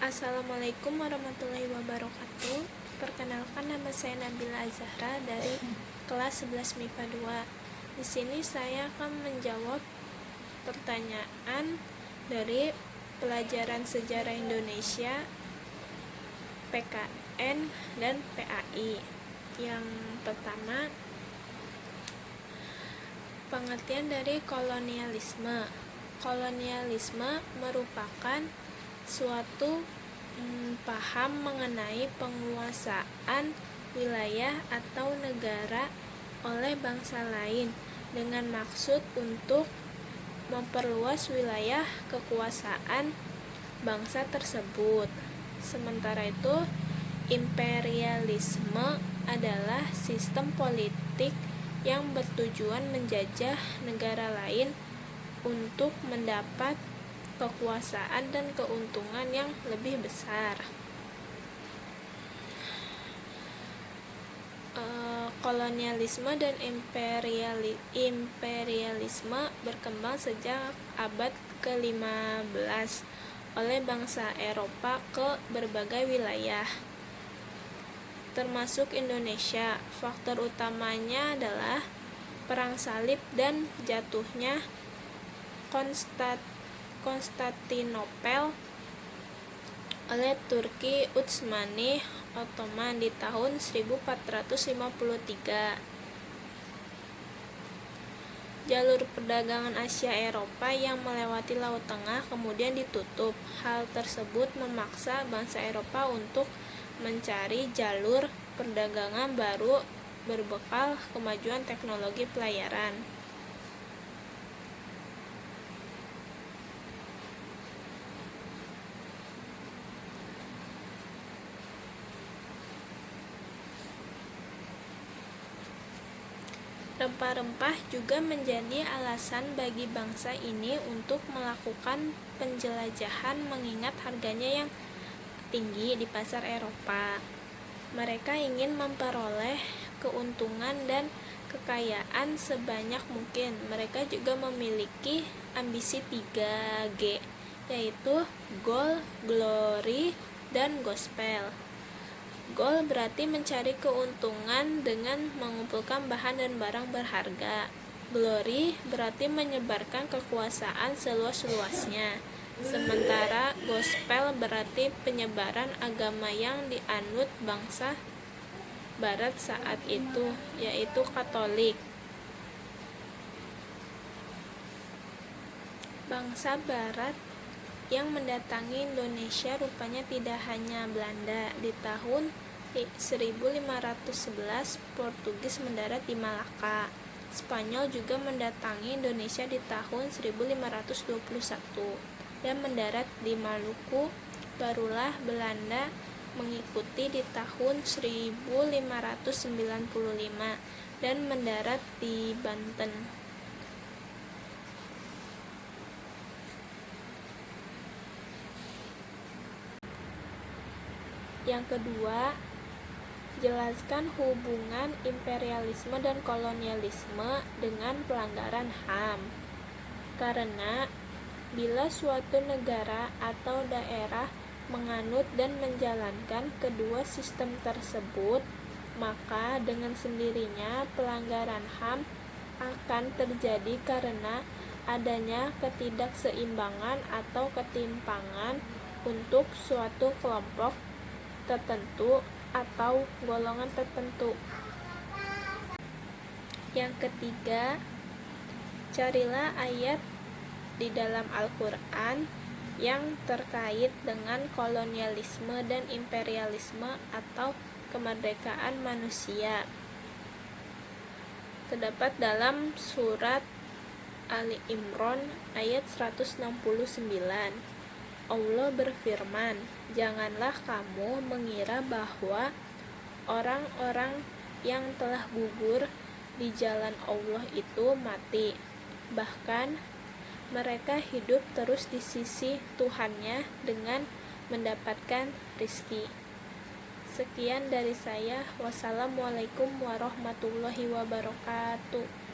Assalamualaikum warahmatullahi wabarakatuh. Perkenalkan, nama saya Nabila Azahra dari kelas 11 MIPA 2. Di sini saya akan menjawab pertanyaan dari pelajaran sejarah Indonesia, PKN dan PAI. Yang pertama, pengertian dari kolonialisme. Kolonialisme merupakan suatu paham mengenai penguasaan wilayah atau negara oleh bangsa lain dengan maksud untuk memperluas wilayah kekuasaan bangsa tersebut. Sementara itu, imperialisme adalah sistem politik yang bertujuan menjajah negara lain untuk mendapat kekuasaan dan keuntungan yang lebih besar. Kolonialisme dan imperialisme berkembang sejak abad ke-15 oleh bangsa Eropa ke berbagai wilayah, termasuk Indonesia. Faktor utamanya adalah Perang Salib dan jatuhnya Konstantinopel oleh Turki Utsmani Ottoman di tahun 1453. Jalur perdagangan Asia-Eropa yang melewati Laut Tengah kemudian ditutup. Hal tersebut memaksa bangsa Eropa untuk mencari jalur perdagangan baru berbekal kemajuan teknologi pelayaran. Rempah-rempah juga menjadi alasan bagi bangsa ini untuk melakukan penjelajahan mengingat harganya yang tinggi di pasar Eropa. Mereka ingin memperoleh keuntungan dan kekayaan sebanyak mungkin. Mereka juga memiliki ambisi 3G, yaitu gold, glory, dan gospel. Goal berarti mencari keuntungan dengan mengumpulkan bahan dan barang berharga. Glory berarti menyebarkan kekuasaan seluas-luasnya. Sementara gospel berarti penyebaran agama yang dianut bangsa Barat saat itu, yaitu Katolik. Bangsa Barat yang mendatangi Indonesia rupanya tidak hanya Belanda. Di tahun 1511 Portugis mendarat di Malaka. Spanyol juga mendatangi Indonesia di tahun 1521 dan mendarat di Maluku. Barulah Belanda mengikuti di tahun 1595 dan mendarat di Banten. Yang kedua, jelaskan hubungan imperialisme dan kolonialisme dengan pelanggaran HAM. Karena bila suatu negara atau daerah menganut dan menjalankan kedua sistem tersebut, maka dengan sendirinya pelanggaran HAM akan terjadi karena adanya ketidakseimbangan atau ketimpangan untuk suatu kelompok tertentu atau golongan tertentu. Yang ketiga, carilah ayat di dalam Al-Quran yang terkait dengan kolonialisme dan imperialisme atau kemerdekaan manusia. Terdapat dalam surat Ali Imran ayat 169. Allah berfirman, janganlah kamu mengira bahwa orang-orang yang telah gugur di jalan Allah itu mati. Bahkan mereka hidup terus di sisi Tuhannya dengan mendapatkan rizki. Sekian dari saya. Wassalamualaikum warahmatullahi wabarakatuh.